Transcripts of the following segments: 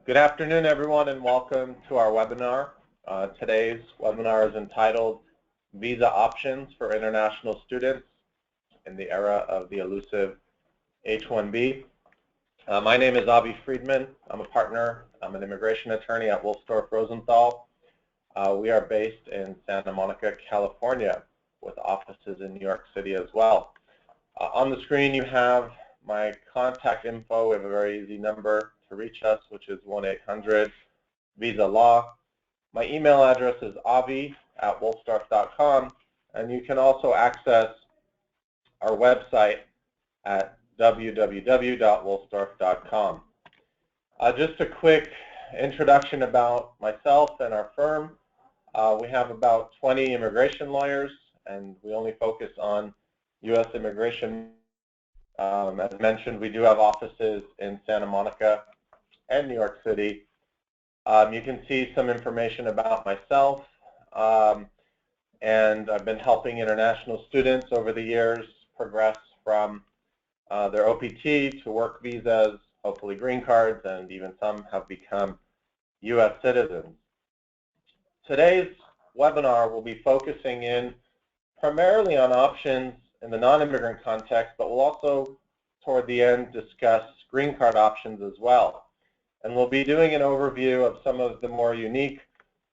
Good afternoon, everyone, and welcome to our webinar. Today's webinar is entitled Visa Options for International Students in the Era of the Elusive H-1B. My name is Avi Friedman. I'm a partner. I'm an immigration attorney at Wolfstorff Rosenthal. We are based in Santa Monica, California, with offices in New York City as well. On the screen, you have my contact info. We have a very easy number to reach us, which is 1-800-VISA-LAW. My email address is avi@wolfstorff.com, and you can also access our website at www.wolfstorff.com. Just a quick introduction about myself and our firm. We have about 20 immigration lawyers, and we only focus on U.S. immigration. As mentioned, we do have offices in Santa Monica and New York City. You can see some information about myself, and I've been helping international students over the years progress from their OPT to work visas, hopefully green cards, and even some have become U.S. citizens. Today's webinar will be focusing in primarily on options in the non-immigrant context, but we'll also, toward the end, discuss green card options as well. And we'll be doing an overview of some of the more unique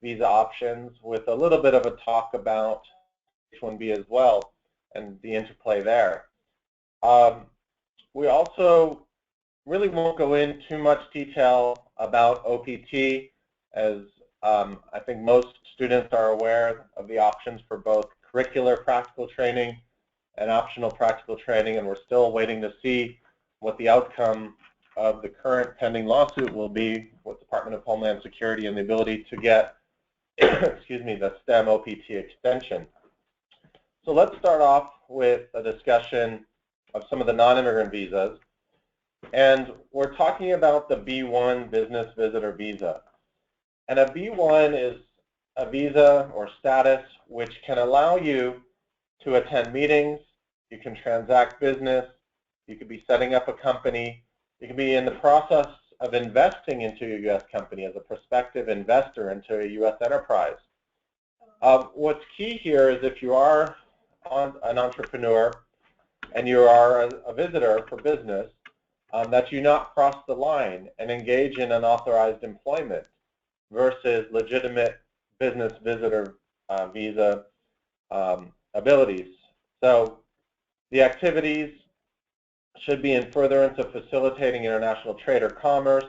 visa options with a little bit of a talk about H-1B as well and the interplay there. We also really won't go in too much detail about OPT, as I think most students are aware of the options for both curricular practical training and optional practical training, and we're still waiting to see what the outcome of the current pending lawsuit will be with the Department of Homeland Security and the ability to get, excuse me, the STEM OPT extension. So let's start off with a discussion of some of the non-immigrant visas, and we're talking about the B-1 business visitor visa. And a B-1 is a visa or status which can allow you to attend meetings, you can transact business, you could be setting up a company, you can be in the process of investing into a U.S. company as a prospective investor into a U.S. enterprise. What's key here is if you are an entrepreneur and you are a visitor for business, that you not cross the line and engage in unauthorized employment versus legitimate business visitor visa abilities. So the activities should be in furtherance of facilitating international trade or commerce.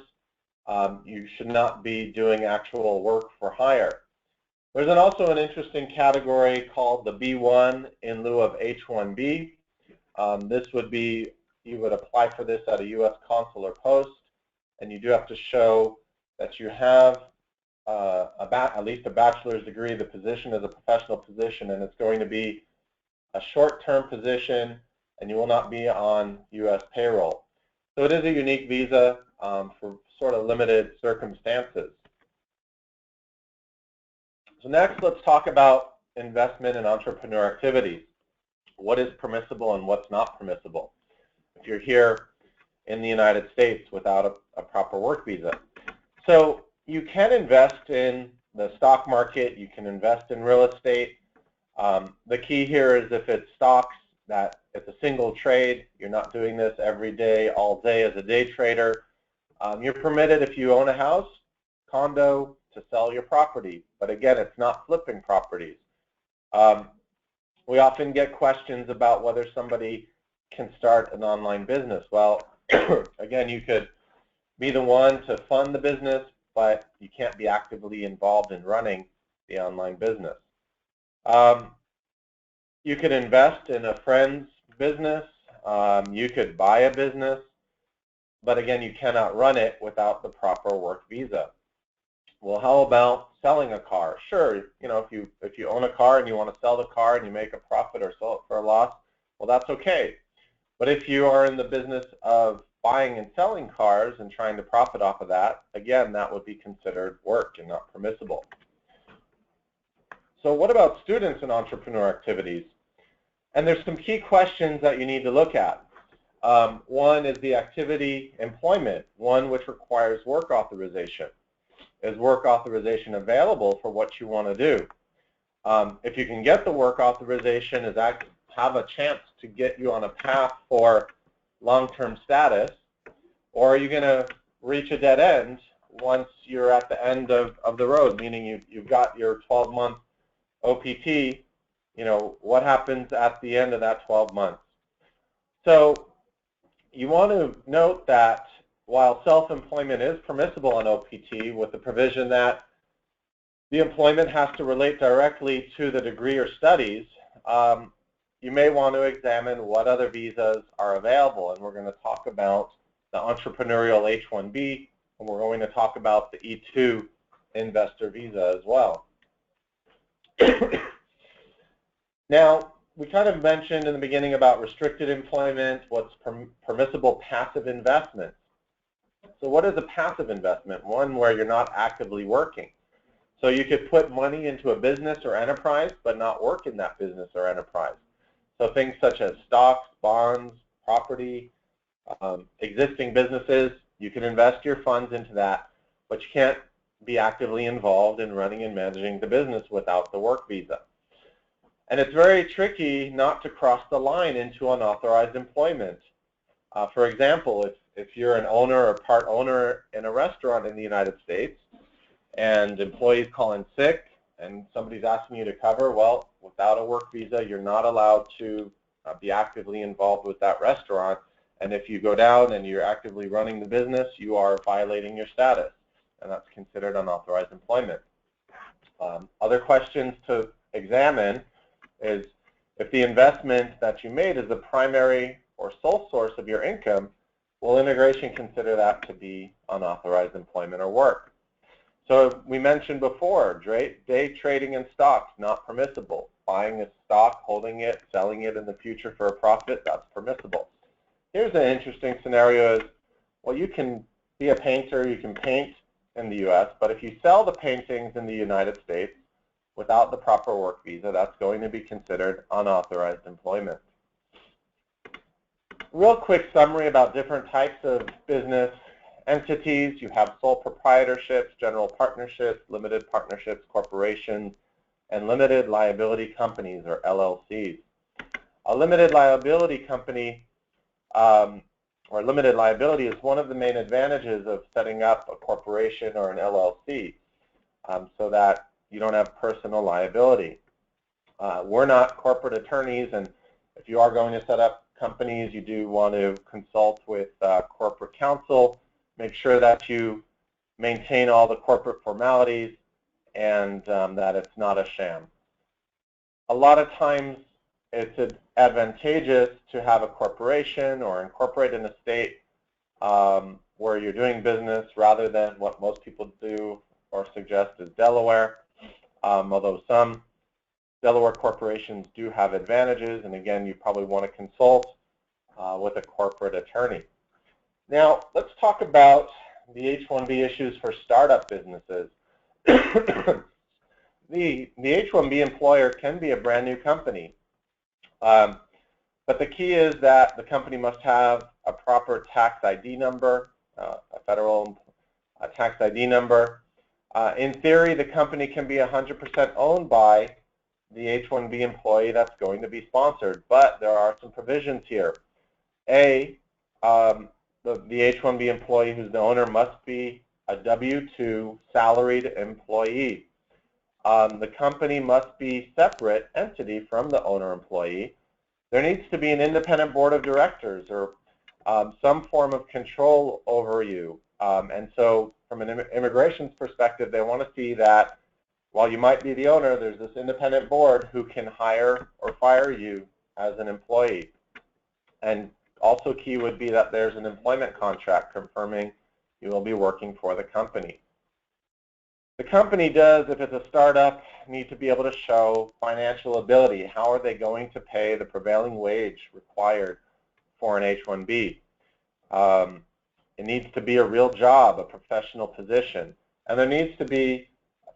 You should not be doing actual work for hire. There's also an interesting category called the B-1 in lieu of H-1B. This would be, you would apply for this at a U.S. consular post, and you do have to show that you have at least a bachelor's degree. The position is a professional position, and it's going to be a short-term position, and you will not be on U.S. payroll. So it is a unique visa for sort of limited circumstances. So next, let's talk about investment and entrepreneur activities. What is permissible and what's not permissible if you're here in the United States without a proper work visa? So you can invest in the stock market, you can invest in real estate. The key here is if it's stocks, that it's a single trade, you're not doing this every day, all day as a day trader. You're permitted, if you own a house, condo, to sell your property. But again, it's not flipping properties. We often get questions about whether somebody can start an online business. Well, again, you could be the one to fund the business, but you can't be actively involved in running the online business. You could invest in a friend's business. You could buy a business, but again, you cannot run it without the proper work visa. Well, how about selling a car? Sure, you know, if you own a car and you want to sell the car and you make a profit or sell it for a loss, well, that's okay. But if you are in the business of buying and selling cars and trying to profit off of that, again, that would be considered work and not permissible. So what about students and entrepreneur activities? And there's some key questions that you need to look at. One is the activity employment, one which requires work authorization. Is work authorization available for what you want to do? If you can get the work authorization, is that have a chance to get you on a path for long-term status, or are you going to reach a dead end once you're at the end of the road, meaning you've got your 12-month OPT, you know, what happens at the end of that 12 months? So you want to note that while self-employment is permissible on OPT with the provision that the employment has to relate directly to the degree or studies, you may want to examine what other visas are available. And we're going to talk about the entrepreneurial H-1B, and we're going to talk about the E-2 investor visa as well. Now, we kind of mentioned in the beginning about restricted employment, what's permissible passive investment. So what is a passive investment? One where you're not actively working. So you could put money into a business or enterprise, but not work in that business or enterprise. So things such as stocks, bonds, property, existing businesses, you can invest your funds into that, but you can't be actively involved in running and managing the business without the work visa. And it's very tricky not to cross the line into unauthorized employment. For example, if you're an owner or part owner in a restaurant in the United States and employees call in sick and somebody's asking you to cover, well, without a work visa, you're not allowed to be actively involved with that restaurant. And if you go down and you're actively running the business, you are violating your status, and that's considered unauthorized employment. Other questions to examine is if the investment that you made is the primary or sole source of your income, will immigration consider that to be unauthorized employment or work? So we mentioned before, day trading in stocks, not permissible. Buying a stock, holding it, selling it in the future for a profit, that's permissible. Here's an interesting scenario is, well, you can be a painter, you can paint in the U.S., but if you sell the paintings in the United States without the proper work visa, that's going to be considered unauthorized employment. Real quick summary about different types of business entities. You have sole proprietorships, general partnerships, limited partnerships, corporations, and limited liability companies, or LLCs. A limited liability company or limited liability is one of the main advantages of setting up a corporation or an LLC so that you don't have personal liability. We're not corporate attorneys, and if you are going to set up companies, you do want to consult with corporate counsel, make sure that you maintain all the corporate formalities and that it's not a sham. A lot of times it's advantageous to have a corporation or incorporate in a state where you're doing business rather than what most people do or suggest is Delaware, although some Delaware corporations do have advantages, and again, you probably want to consult with a corporate attorney. Now, let's talk about the H-1B issues for startup businesses. The H-1B employer can be a brand new company, but the key is that the company must have a proper tax ID number, a federal tax ID number. In theory, the company can be 100% owned by the H-1B employee that's going to be sponsored, but there are some provisions here. The H-1B employee who's the owner must be a W-2 salaried employee. The company must be a separate entity from the owner employee. There needs to be an independent board of directors or some form of control over you. And so from an immigration's perspective, they want to see that while you might be the owner, there's this independent board who can hire or fire you as an employee. And also key would be that there's an employment contract confirming you will be working for the company. The company does, if it's a startup, need to be able to show financial ability. How are they going to pay the prevailing wage required for an H-1B? It needs to be a real job, a professional position, and there needs to be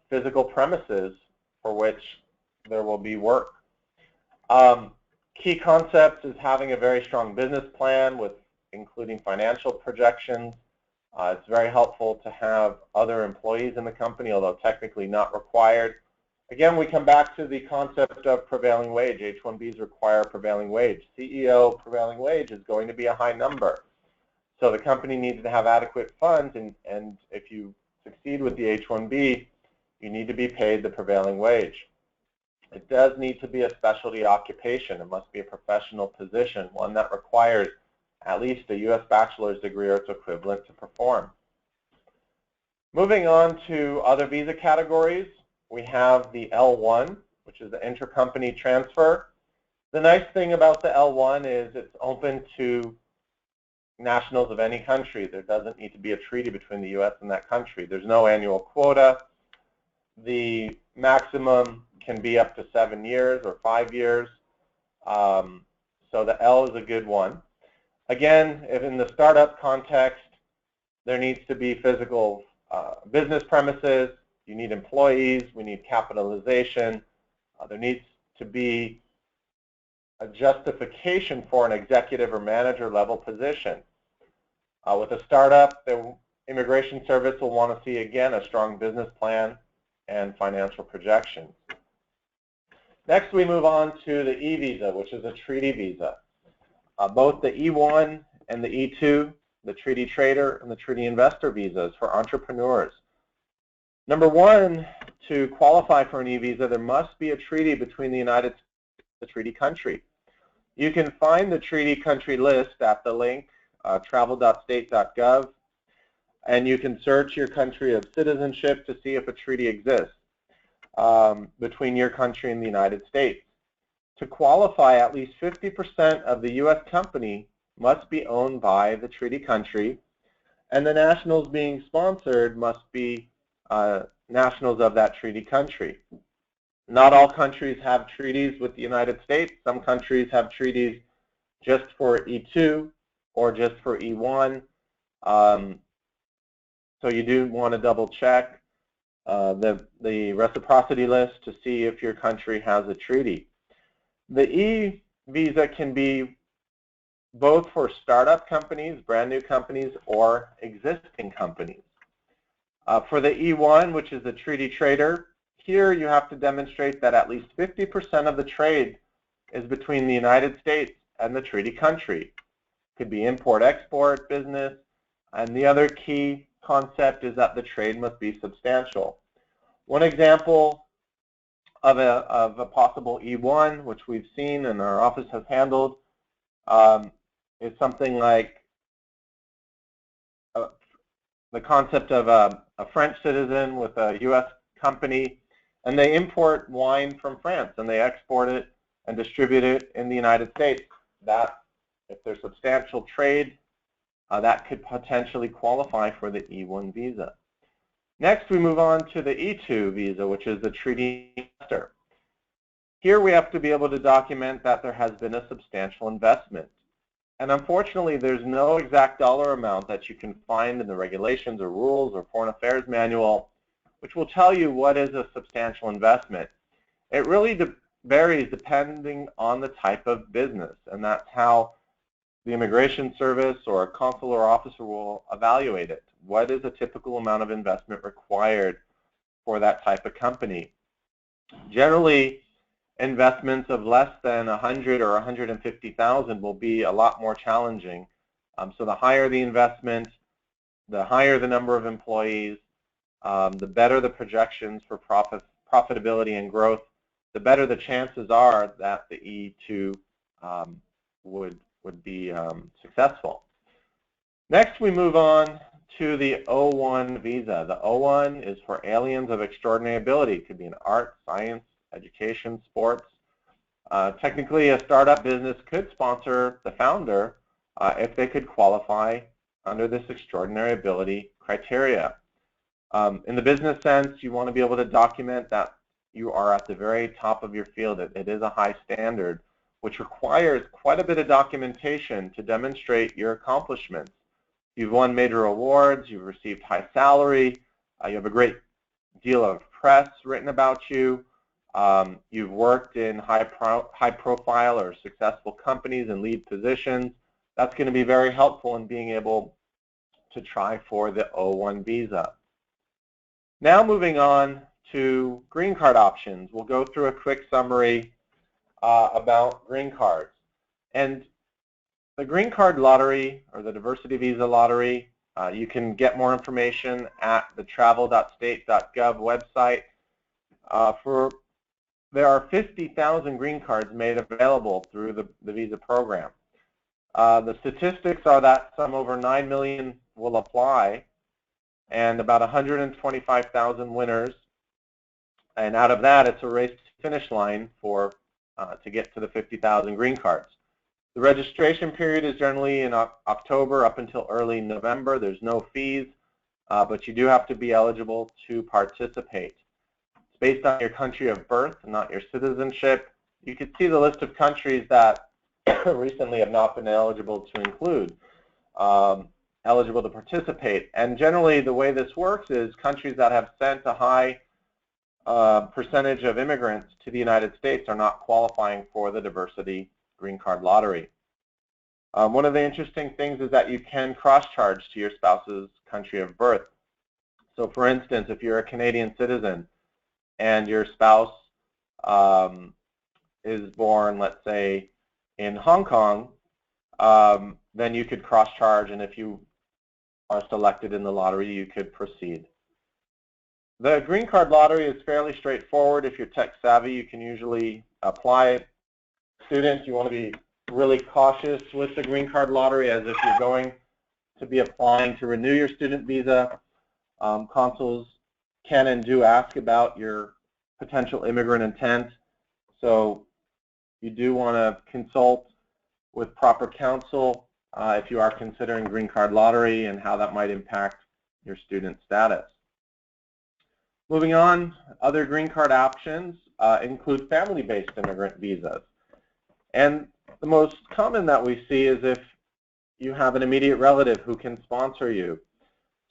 physical premises for which there will be work. Key concepts is having a very strong business plan with including financial projections. It's very helpful to have other employees in the company, although technically not required. Again, we come back to the concept of prevailing wage. H-1Bs require prevailing wage. CEO prevailing wage is going to be a high number. So the company needs to have adequate funds, and if you succeed with the H-1B, you need to be paid the prevailing wage. It does need to be a specialty occupation. It must be a professional position, one that requires at least a U.S. bachelor's degree or its equivalent to perform. Moving on to other visa categories, we have the L1, which is the intercompany transfer. The nice thing about the L1 is it's open to nationals of any country. There doesn't need to be a treaty between the U.S. and that country. There's no annual quota. The maximum can be up to 7 years or 5 years. So the L is a good one. Again, if in the startup context, there needs to be physical business premises. You need employees. We need capitalization. There needs to be a justification for an executive or manager level position. With a startup, the Immigration Service will want to see, again, a strong business plan and financial projections. Next, we move on to the E-visa, which is a treaty visa. Both the E-1 and the E-2, the treaty trader and the treaty investor visas for entrepreneurs. Number one, to qualify for an E-visa, there must be a treaty between the United States and the treaty country. You can find the treaty country list at the link travel.state.gov, and you can search your country of citizenship to see if a treaty exists between your country and the United States. To qualify, at least 50% of the U.S. company must be owned by the treaty country, and the nationals being sponsored must be nationals of that treaty country. Not all countries have treaties with the United States. Some countries have treaties just for E-2 or just for E-1. So you do want to double check the reciprocity list to see if your country has a treaty. The E-visa can be both for startup companies, brand new companies, or existing companies. For the E-1, which is the treaty trader, here you have to demonstrate that at least 50% of the trade is between the United States and the treaty country. It could be import-export business, and the other key concept is that the trade must be substantial. One example of a possible E-1, which we've seen and our office has handled, is something like the concept of a French citizen with a U.S. company, and they import wine from France and they export it and distribute it in the United States. That, if there's substantial trade, that could potentially qualify for the E-1 visa. Next, we move on to the E-2 visa, which is the treaty investor. Here we have to be able to document that there has been a substantial investment. And unfortunately, there's no exact dollar amount that you can find in the regulations or rules or foreign affairs manual, which will tell you what is a substantial investment. It really varies depending on the type of business, and that's how the Immigration Service or a consular officer will evaluate it. What is a typical amount of investment required for that type of company? Generally, investments of less than 100 or 150,000 will be a lot more challenging. So the higher the investment, the higher the number of employees, the better the projections for profitability and growth, the better the chances are that the E-2 would be successful. Next, we move on to the O-1 visa. The O-1 is for aliens of extraordinary ability. It could be in art, science, education, sports. Technically, a startup business could sponsor the founder if they could qualify under this extraordinary ability criteria. In the business sense, you want to be able to document that you are at the very top of your field. It is a high standard, which requires quite a bit of documentation to demonstrate your accomplishments. You've won major awards, you've received high salary, you have a great deal of press written about you, you've worked in high profile or successful companies in lead positions, that's going to be very helpful in being able to try for the O1 visa. Now moving on to green card options. We'll go through a quick summary about green cards. And the green card lottery, or the diversity visa lottery, you can get more information at the travel.state.gov website. There are 50,000 green cards made available through the visa program. The statistics are that some over 9 million will apply, and about 125,000 winners. And out of that, it's a race to the finish line to get to the 50,000 green cards. The registration period is generally in October up until early November. There's no fees, but you do have to be eligible to participate. It's based on your country of birth, not your citizenship. You can see the list of countries that recently have not been eligible to include, eligible to participate. And generally, the way this works is countries that have sent a high percentage of immigrants to the United States are not qualifying for the diversity green card lottery. One of the interesting things is that you can cross-charge to your spouse's country of birth. So for instance, if you're a Canadian citizen and your spouse is born, let's say, in Hong Kong, then you could cross-charge, and if you are selected in the lottery, you could proceed. The green card lottery is fairly straightforward. If you're tech savvy, you can usually apply it. Students, you want to be really cautious with the green card lottery, as if you're going to be applying to renew your student visa. Consuls can and do ask about your potential immigrant intent, so you do want to consult with proper counsel if you are considering green card lottery and how that might impact your student status. Moving on, other green card options include family-based immigrant visas. And the most common that we see is if you have an immediate relative who can sponsor you.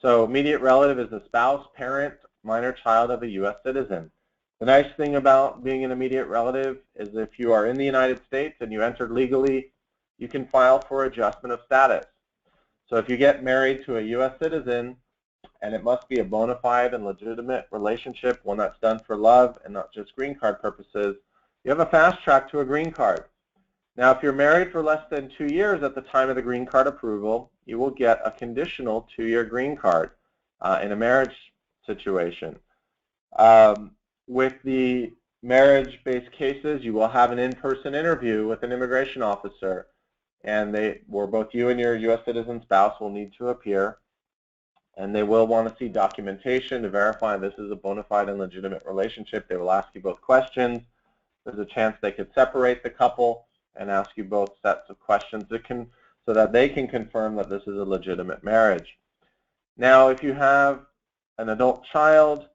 So immediate relative is a spouse, parent, minor child of a U.S. citizen. The nice thing about being an immediate relative is if you are in the United States and you entered legally, you can file for adjustment of status. So if you get married to a U.S. citizen, and it must be a bona fide and legitimate relationship, one that's done for love and not just green card purposes, you have a fast track to a green card. Now, if you're married for less than 2 years at the time of the green card approval, you will get a conditional 2-year green card in a marriage situation. With the marriage-based cases, you will have an in-person interview with an immigration officer, and where both you and your U.S. citizen spouse will need to appear, and they will want to see documentation to verify this is a bona fide and legitimate relationship. They will ask you both questions. There's a chance they could separate the couple and ask you both sets of questions so that they can confirm that this is a legitimate marriage. Now, if you have an adult child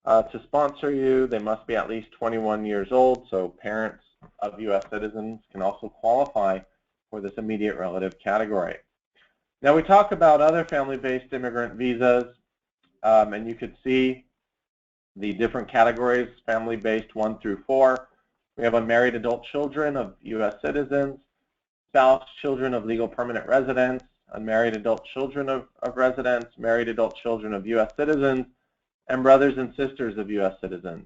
to sponsor you, they must be at least 21 years old, so parents of U.S. citizens can also qualify for this immediate relative category. Now, we talk about other family-based immigrant visas, and you could see the different categories, family-based 1 through 4. We have unmarried adult children of U.S. citizens, spouse children of legal permanent residents, unmarried adult children of residents, married adult children of U.S. citizens, and brothers and sisters of U.S. citizens.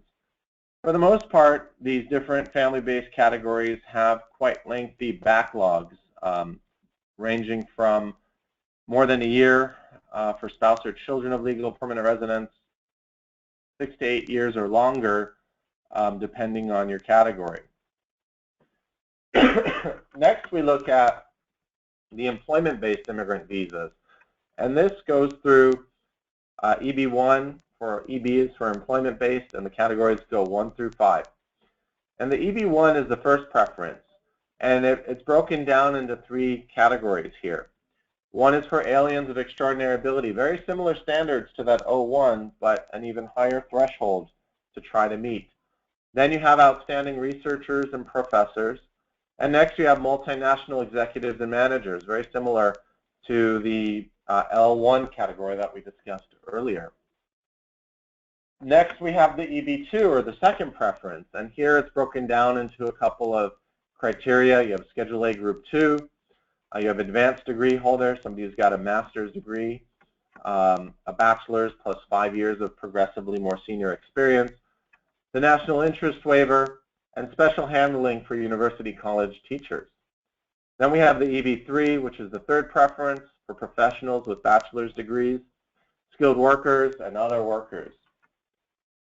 For the most part, these different family-based categories have quite lengthy backlogs, ranging from more than a year for spouse or children of legal permanent residents, 6 to 8 years or longer, depending on your category. Next, we look at the employment-based immigrant visas. And this goes through EB1 for EBs for employment-based, and the categories go 1 through 5. And the EB1 is the first preference, and it's broken down into 3 categories here. One is for aliens of extraordinary ability, very similar standards to that O1, but an even higher threshold to try to meet. Then you have outstanding researchers and professors. And next you have multinational executives and managers, very similar to the L1 category that we discussed earlier. Next we have the EB2, or the second preference. And here it's broken down into a couple of criteria. You have Schedule A Group 2, You have advanced degree holder, somebody who's got a master's degree, a bachelor's plus 5 years of progressively more senior experience, the national interest waiver, and special handling for university college teachers. Then we have the EB3, which is the third preference for professionals with bachelor's degrees, skilled workers, and other workers.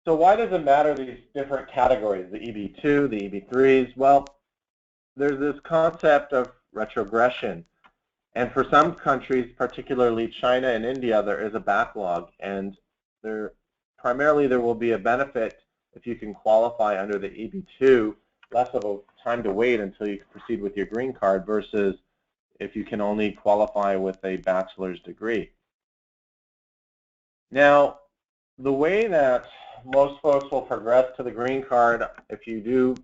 So why does it matter these different categories, the EB2, the EB3s? Well, there's this concept of retrogression. And for some countries, particularly China and India, there is a backlog. And primarily there will be a benefit if you can qualify under the EB2, less of a time to wait until you can proceed with your green card versus if you can only qualify with a bachelor's degree. Now, the way that most folks will progress to the green card, if you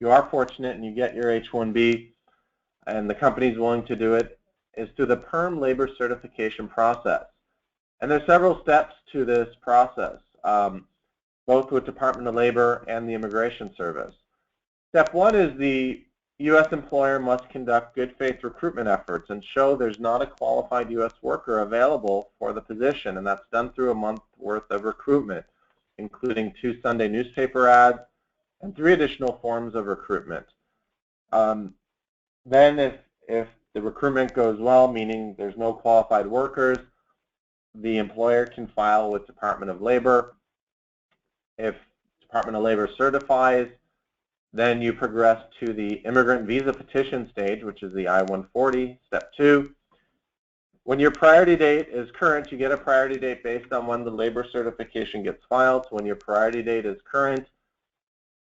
are fortunate and you get your H-1B and the company's willing to do it, is through the PERM labor certification process. And there's several steps to this process, both with Department of Labor and the Immigration Service. Step one is the U.S. employer must conduct good faith recruitment efforts and show there's not a qualified U.S. worker available for the position, and that's done through a month's worth of recruitment, including 2 Sunday newspaper ads and 3 additional forms of recruitment. Then if the recruitment goes well, meaning there's no qualified workers, the employer can file with Department of Labor. If Department of Labor certifies, then you progress to the immigrant visa petition stage, which is the I-140, step 2. When your priority date is current, you get a priority date based on when the labor certification gets filed. So when your priority date is current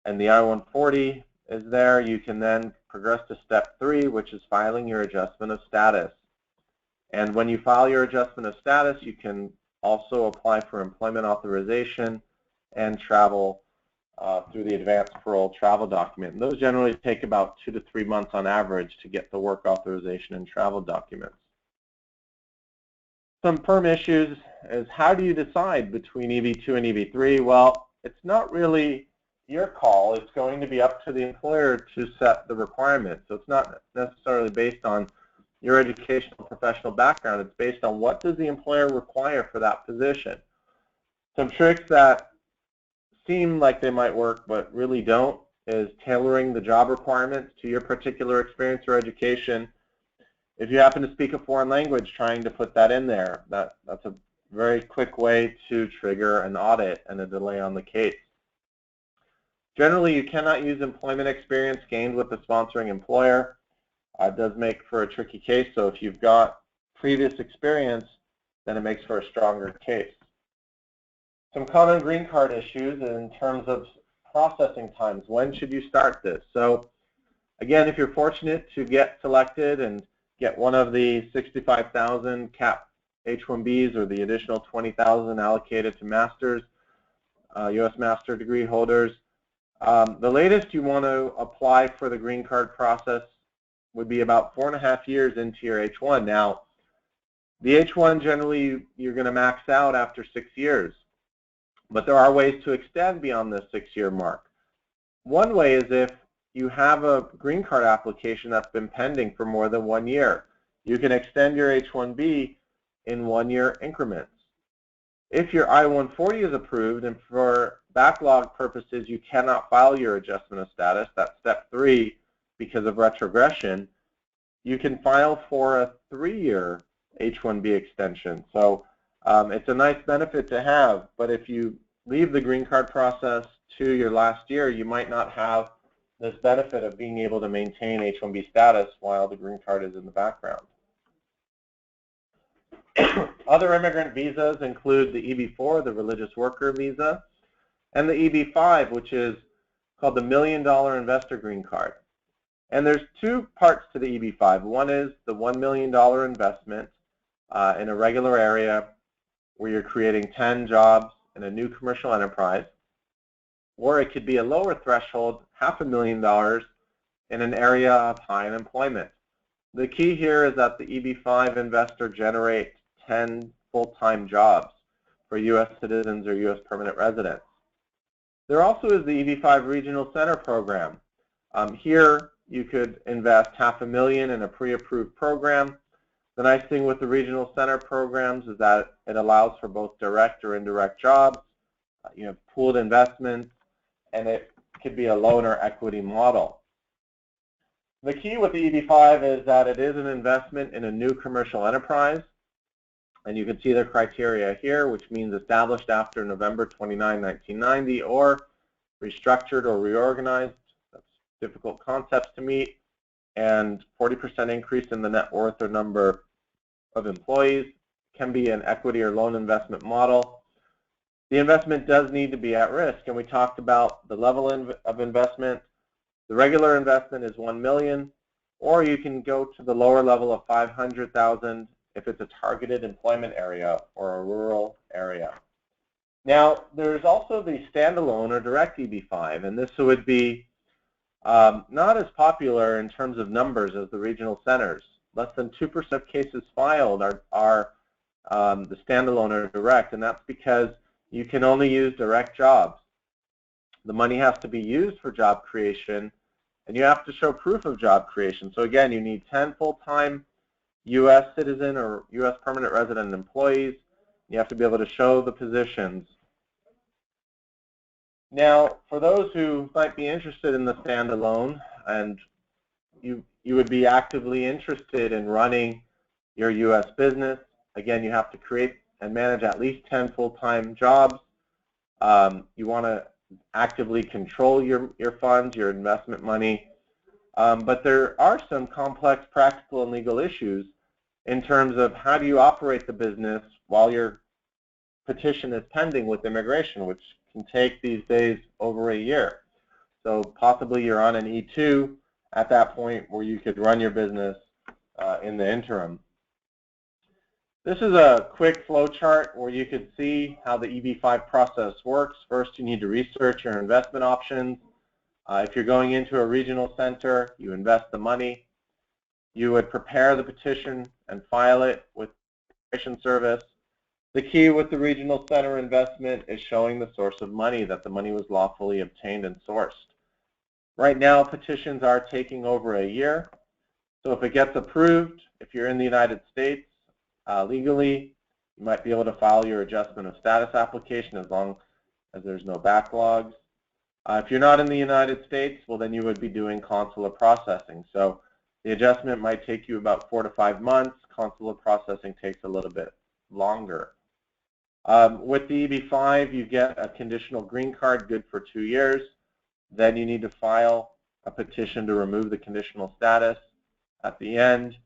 and the I-140 is there, you can then progress to step 3, which is filing your adjustment of status. And when you file your adjustment of status, you can also apply for employment authorization and travel through the advanced parole travel document. And those generally take about 2 to 3 months on average to get the work authorization and travel documents. Some PERM issues is how do you decide between EB2 and EB3? Well, it's not really your call. It's going to be up to the employer to set the requirements. So it's not necessarily based on your educational professional background. It's based on what does the employer require for that position. Some tricks that seem like they might work but really don't is tailoring the job requirements to your particular experience or education. If you happen to speak a foreign language, trying to put that in there, that's a very quick way to trigger an audit and a delay on the case. Generally, you cannot use employment experience gained with the sponsoring employer. It does make for a tricky case, so if you've got previous experience, then it makes for a stronger case. Some common green card issues in terms of processing times. When should you start this? So again, if you're fortunate to get selected and get one of the 65,000 cap H-1Bs or the additional 20,000 allocated to masters, U.S. master degree holders, the latest you want to apply for the green card process would be about 4.5 years into your H-1. Now, the H-1 generally you're going to max out after 6 years, but there are ways to extend beyond the 6-year mark. One way is if you have a green card application that's been pending for more than 1 year. You can extend your H-1B in 1-year increments. If your I-140 is approved and for backlog purposes you cannot file your adjustment of status, that's step 3 because of retrogression, you can file for a 3-year H-1B extension. So it's a nice benefit to have, but if you leave the green card process to your last year, you might not have this benefit of being able to maintain H-1B status while the green card is in the background. Other immigrant visas include the EB-4, the religious worker visa, and the EB-5, which is called the $1 Million Investor Green Card. And there's 2 parts to the EB-5. One is the $1 million investment in a regular area where you're creating 10 jobs in a new commercial enterprise, or it could be a lower threshold, $500,000 in an area of high unemployment. The key here is that the EB-5 investor generates 10 full-time jobs for U.S. citizens or U.S. permanent residents. There also is the EB-5 Regional Center Program. Here, you could invest $500,000 in a pre-approved program. The nice thing with the regional center programs is that it allows for both direct or indirect jobs. You have pooled investments, and it could be a loan or equity model. The key with the EB-5 is that it is an investment in a new commercial enterprise, and you can see the criteria here, which means established after November 29, 1990, or restructured or reorganized. That's difficult concepts to meet. And 40% increase in the net worth or number of employees. Can be an equity or loan investment model. The investment does need to be at risk, and we talked about the level of investment. The regular investment is $1 million, or you can go to the lower level of $500,000 if it's a targeted employment area or a rural area. Now, there's also the standalone or direct EB-5, and this would be not as popular in terms of numbers as the regional centers. Less than 2% of cases filed are the standalone or direct, and that's because you can only use direct jobs. The money has to be used for job creation, and you have to show proof of job creation. So again, you need 10 full-time U.S. citizen or U.S. permanent resident employees. You have to be able to show the positions. Now, for those who might be interested in the standalone, and you would be actively interested in running your U.S. business, again, you have to create and manage at least 10 full-time jobs. You want to actively control your funds, your investment money. But there are some complex practical and legal issues in terms of how do you operate the business while your petition is pending with immigration, which can take these days over a year. So possibly you're on an E-2 at that point where you could run your business in the interim. This is a quick flow chart where you could see how the EB-5 process works. First, you need to research your investment options. If you're going into a regional center, you invest the money. You would prepare the petition and file it with the Immigration Service. The key with the regional center investment is showing the source of money, that the money was lawfully obtained and sourced. Right now, petitions are taking over a year. So if it gets approved, if you're in the United States, legally, you might be able to file your adjustment of status application as long as there's no backlogs. If you're not in the United States, well, then you would be doing consular processing. So the adjustment might take you about 4 to 5 months. Consular processing takes a little bit longer. With the EB-5, you get a conditional green card good for 2 years. Then you need to file a petition to remove the conditional status. At the end,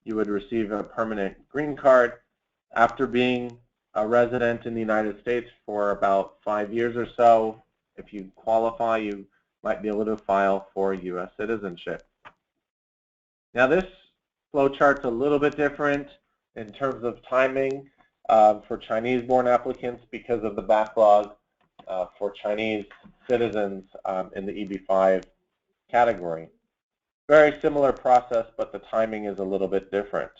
you would receive a permanent green card. After being a resident in the United States for about 5 years or so, if you qualify, you might be able to file for U.S. citizenship. Now this flow chart's a little bit different in terms of timing for Chinese-born applicants because of the backlog for Chinese citizens in the EB-5 category. Very similar process, but the timing is a little bit different.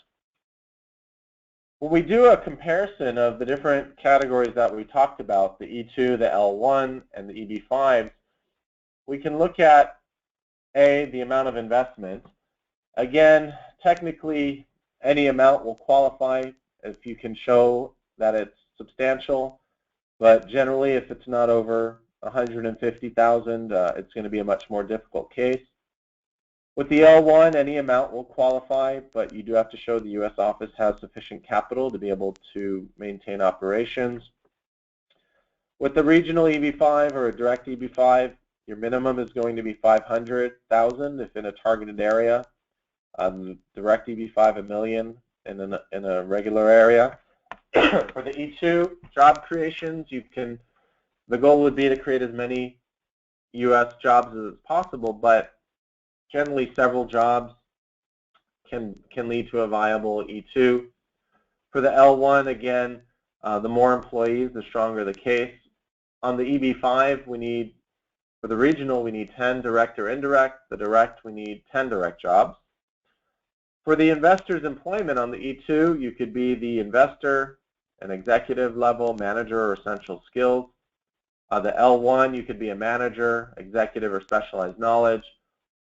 When we do a comparison of the different categories that we talked about, the E-2, the L-1, and the EB-5, we can look at, A, the amount of investment. Again, technically, any amount will qualify if you can show that it's substantial, but generally, if it's not over $150,000, it's going to be a much more difficult case. With the L1, any amount will qualify, but you do have to show the U.S. office has sufficient capital to be able to maintain operations. With the regional EB-5 or a direct EB-5, your minimum is going to be $500,000 if in a targeted area. Direct EB-5, $1 million in a regular area. For the E-2 job creations, the goal would be to create as many U.S. jobs as possible, but generally several jobs can lead to a viable E-2. For the L-1, again, the more employees, the stronger the case. On the EB-5, for the regional, we need 10 direct or indirect. The direct, we need 10 direct jobs. For the investor's employment on the E-2, you could be the investor, an executive level, manager, or essential skills. The L1, you could be a manager, executive, or specialized knowledge.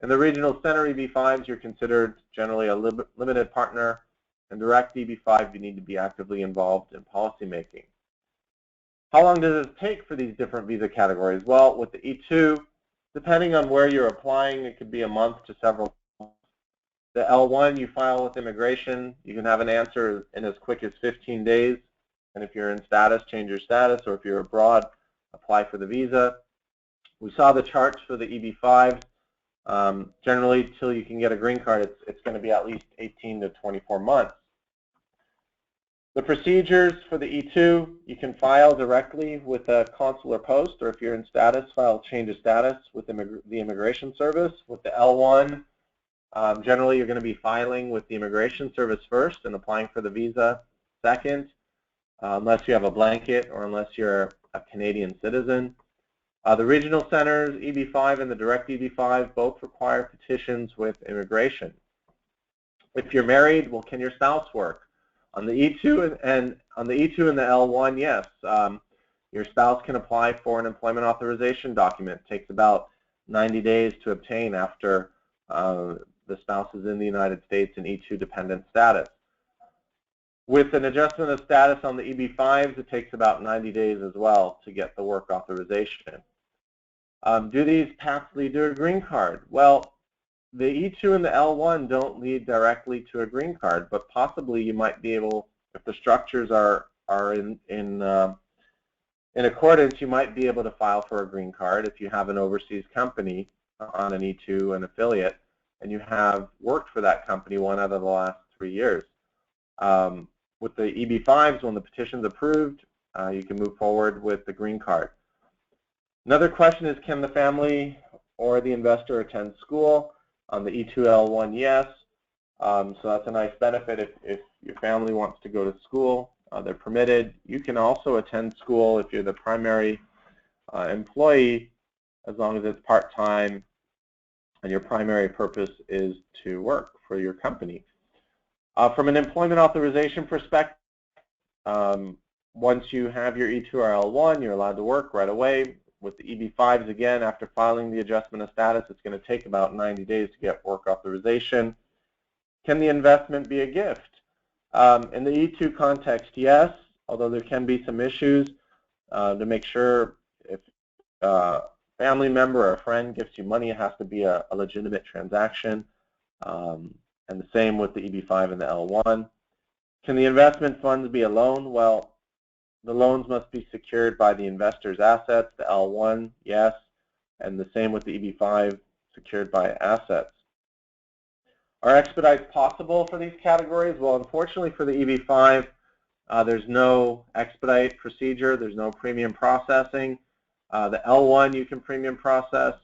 In the regional center EB-5s, you're considered generally a limited partner. In direct EB-5, you need to be actively involved in policymaking. How long does it take for these different visa categories? Well, with the E2, depending on where you're applying, it could be a month to several months. The L1, you file with immigration. You can have an answer in as quick as 15 days. And if you're in status, change your status. Or if you're abroad, apply for the visa. We saw the charts for the EB-5. Generally, till you can get a green card, it's going to be at least 18 to 24 months. The procedures for the E2, you can file directly with a consular post, or if you're in status, file change of status with the Immigration Service. With the L1, generally you're going to be filing with the Immigration Service first and applying for the visa second, unless you have a blanket or unless you're a Canadian citizen. The regional centers, EB-5 and the direct EB-5, both require petitions with immigration. If you're married, well, can your spouse work? On the E2 and the L1, yes, your spouse can apply for an employment authorization document. It takes about 90 days to obtain after the spouse is in the United States in E2 dependent status. With an adjustment of status on the EB-5s, it takes about 90 days as well to get the work authorization. Do these paths lead to a green card? Well, the E2 and the L1 don't lead directly to a green card, but possibly you might be able, if the structures are in accordance, you might be able to file for a green card if you have an overseas company on an E2, an affiliate, and you have worked for that company 1 out of the last 3 years. With the EB-5s, when the petition's approved, you can move forward with the green card. Another question is, can the family or the investor attend school? On the E2L1, yes. So that's a nice benefit if your family wants to go to school. They're permitted. You can also attend school if you're the primary employee, as long as it's part-time and your primary purpose is to work for your company. From an employment authorization perspective, once you have your E2 or L1, you're allowed to work right away. With the EB-5s, again, after filing the adjustment of status, it's going to take about 90 days to get work authorization. Can the investment be a gift? In the E2 context, yes, although there can be some issues to make sure if a family member or a friend gives you money, it has to be a legitimate transaction. And the same with the EB-5 and the L1. Can the investment funds be a loan? Well, the loans must be secured by the investor's assets, the L1, yes, and the same with the EB-5, secured by assets. Are expedites possible for these categories? Well, unfortunately for the EB-5, there's no expedite procedure, there's no premium processing. The L1 you can premium process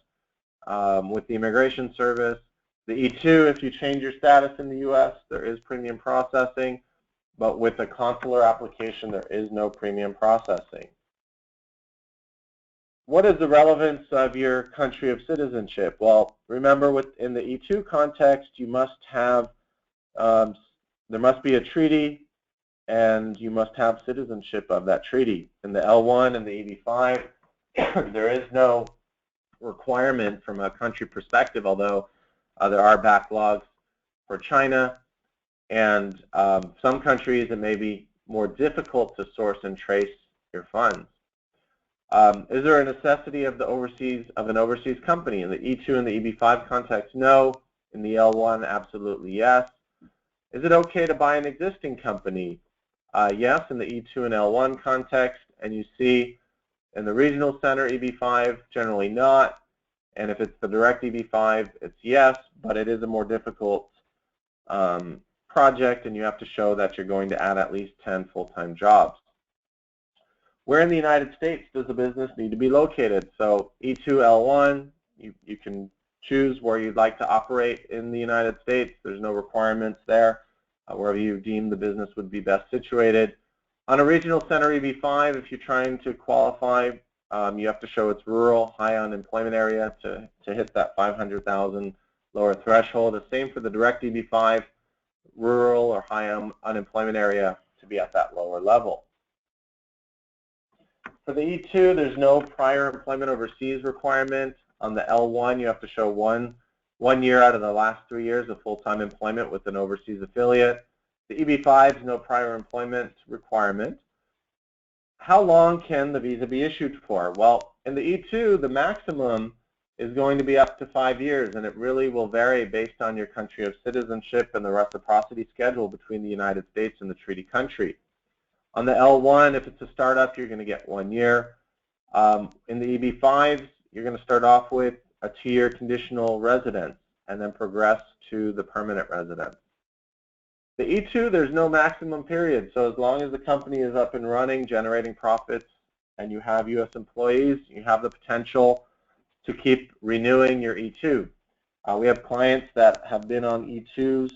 with the Immigration Service. The E2, if you change your status in the U.S., there is premium processing. But with a consular application, there is no premium processing. What is the relevance of your country of citizenship? Well, remember, in the E2 context, you must have, there must be a treaty, and you must have citizenship of that treaty. In the L1 and the EB-5, there is no requirement from a country perspective, although there are backlogs for China. And some countries, it may be more difficult to source and trace your funds. Is there a necessity of an overseas company? In the E2 and the EB-5 context, no. In the L1, absolutely yes. Is it okay to buy an existing company? Yes, in the E2 and L1 context. And you see in the regional center EB-5, generally not. And if it's the direct EB-5, it's yes, but it is a more difficult project, and you have to show that you're going to add at least 10 full-time jobs. Where in the United States does the business need to be located? So E2, L1, you can choose where you'd like to operate in the United States. There's no requirements there. Wherever you deem the business would be best situated. On a regional center EB-5, if you're trying to qualify, you have to show it's rural, high unemployment area to hit that 500,000 lower threshold. The same for the direct EB-5, rural or high unemployment area to be at that lower level. For the E2, there's no prior employment overseas requirement. On the L1, you have to show 1 1 year out of the last 3 years of full-time employment with an overseas affiliate. The EB-5 is no prior employment requirement. How long can the visa be issued for? Well, in the E2, the maximum is going to be up to 5 years, and it really will vary based on your country of citizenship and the reciprocity schedule between the United States and the treaty country. On the L1, if it's a startup, you're going to get 1 year. In the EB-5s, you're going to start off with a 2-year conditional residence and then progress to the permanent residence. The E2, there's no maximum period, so as long as the company is up and running, generating profits, and you have U.S. employees, you have the potential to keep renewing your E2. We have clients that have been on E2s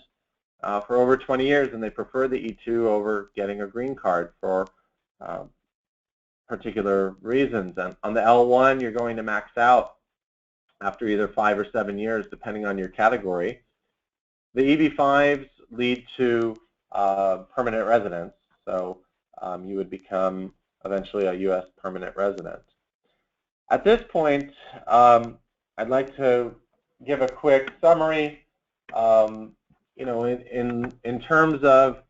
for over 20 years, and they prefer the E2 over getting a green card for particular reasons. And on the L1, you're going to max out after either 5 or 7 years, depending on your category. The EB-5s lead to permanent residence, so you would become eventually a U.S. permanent resident. At this point, I'd like to give a quick summary. You know, in terms of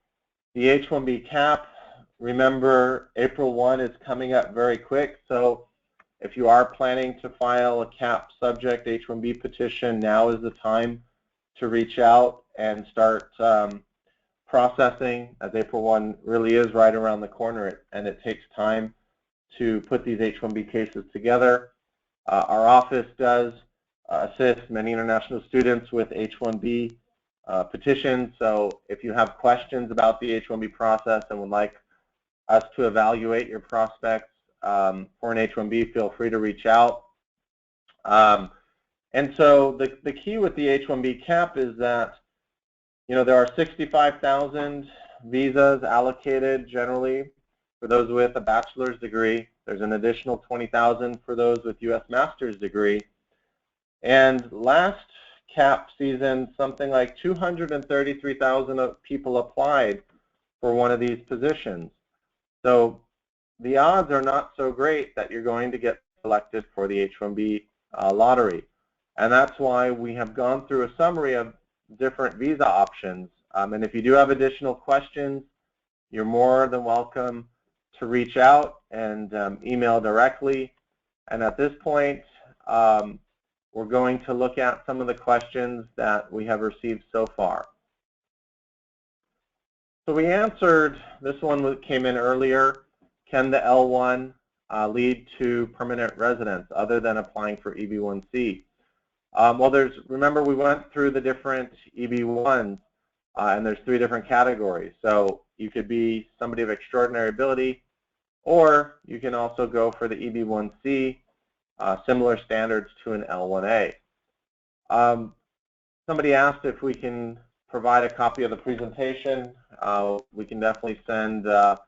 the H-1B cap, remember April 1 is coming up very quick, so if you are planning to file a cap subject H-1B petition, now is the time to reach out and start processing, as April 1 really is right around the corner, and it takes time to put these H-1B cases together. Our office does assist many international students with H-1B petitions, so if you have questions about the H-1B process and would like us to evaluate your prospects for an H-1B, feel free to reach out. And so the key with the H-1B cap is that, you know, there are 65,000 visas allocated generally for those with a bachelor's degree. There's an additional 20,000 for those with U.S. master's degree. And last cap season, something like 233,000 people applied for one of these positions. So the odds are not so great that you're going to get selected for the H-1B lottery. And that's why we have gone through a summary of different visa options. And if you do have additional questions, you're more than welcome to reach out and email directly. And at this point, we're going to look at some of the questions that we have received so far. So we answered, this one came in earlier, can the L1 lead to permanent residence other than applying for EB-1C? Well, remember we went through the different EB-1s, and there's 3 different categories. So you could be somebody of extraordinary ability, or you can also go for the EB-1C, similar standards to an L1A. Somebody asked if we can provide a copy of the presentation. We can definitely send a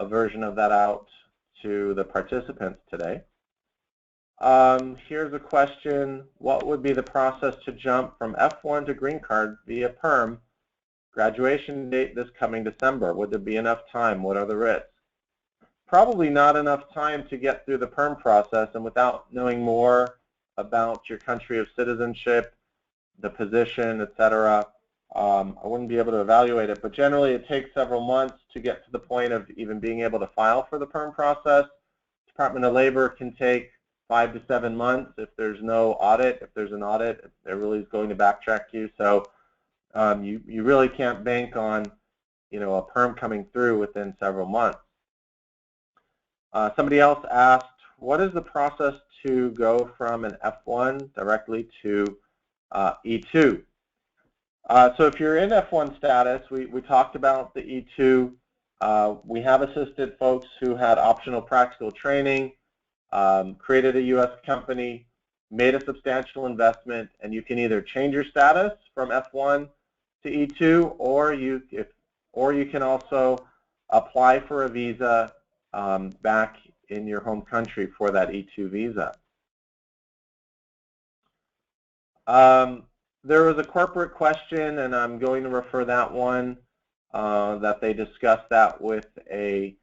version of that out to the participants today. Here's a question. What would be the process to jump from F1 to green card via PERM? Graduation date this coming December. Would there be enough time? What are the risks? Probably not enough time to get through the PERM process, and without knowing more about your country of citizenship, the position, etc., I wouldn't be able to evaluate it. But generally, it takes several months to get to the point of even being able to file for the PERM process. Department of Labor can take 5 to 7 months if there's no audit. If there's an audit, they're really going to backtrack you. So you really can't bank on, you know, a PERM coming through within several months. Somebody else asked, what is the process to go from an F1 directly to E2? So if you're in F1 status, we talked about the E2. We have assisted folks who had optional practical training, created a U.S. company, made a substantial investment, and you can either change your status from F1 to E2, or you can also apply for a visa back in your home country for that E2 visa. There was a corporate question, and I'm going to refer that one, that they discussed that with a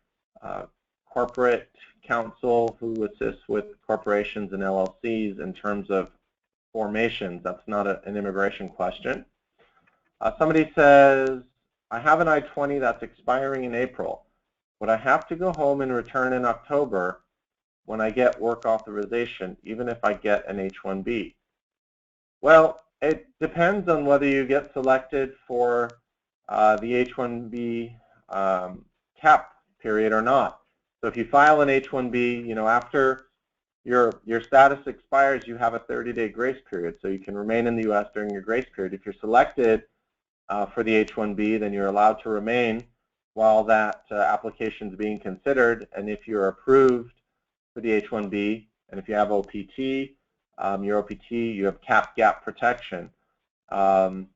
corporate counsel who assists with corporations and LLCs in terms of formations. That's not an immigration question. Somebody says, I have an I-20 that's expiring in April. Would I have to go home and return in October when I get work authorization, even if I get an H-1B? Well, it depends on whether you get selected for the H-1B cap period or not. So if you file an H-1B, after your status expires, you have a 30-day grace period, so you can remain in the U.S. during your grace period. If you're selected for the H-1B, then you're allowed to remain while that application is being considered. And if you're approved for the H-1B, and if you have OPT, your OPT, you have cap gap protection. And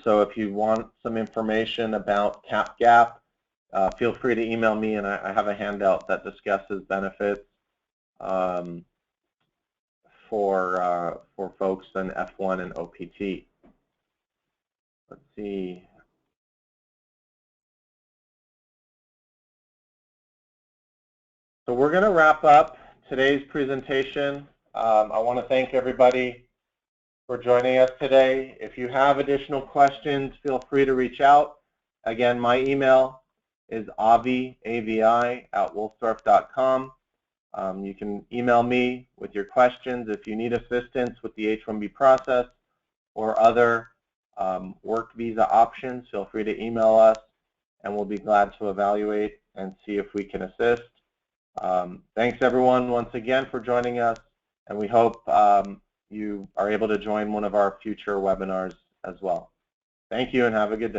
so if you want some information about cap gap, feel free to email me, and I have a handout that discusses benefits for folks in F1 and OPT. Let's see. So we're going to wrap up today's presentation. I want to thank everybody for joining us today. If you have additional questions, feel free to reach out. Again, my email is avi@woolsthorpe.com. You can email me with your questions. If you need assistance with the H-1B process or other work visa options, feel free to email us, and we'll be glad to evaluate and see if we can assist. Thanks, everyone, once again for joining us, and we hope you are able to join one of our future webinars as well. Thank you, and have a good day.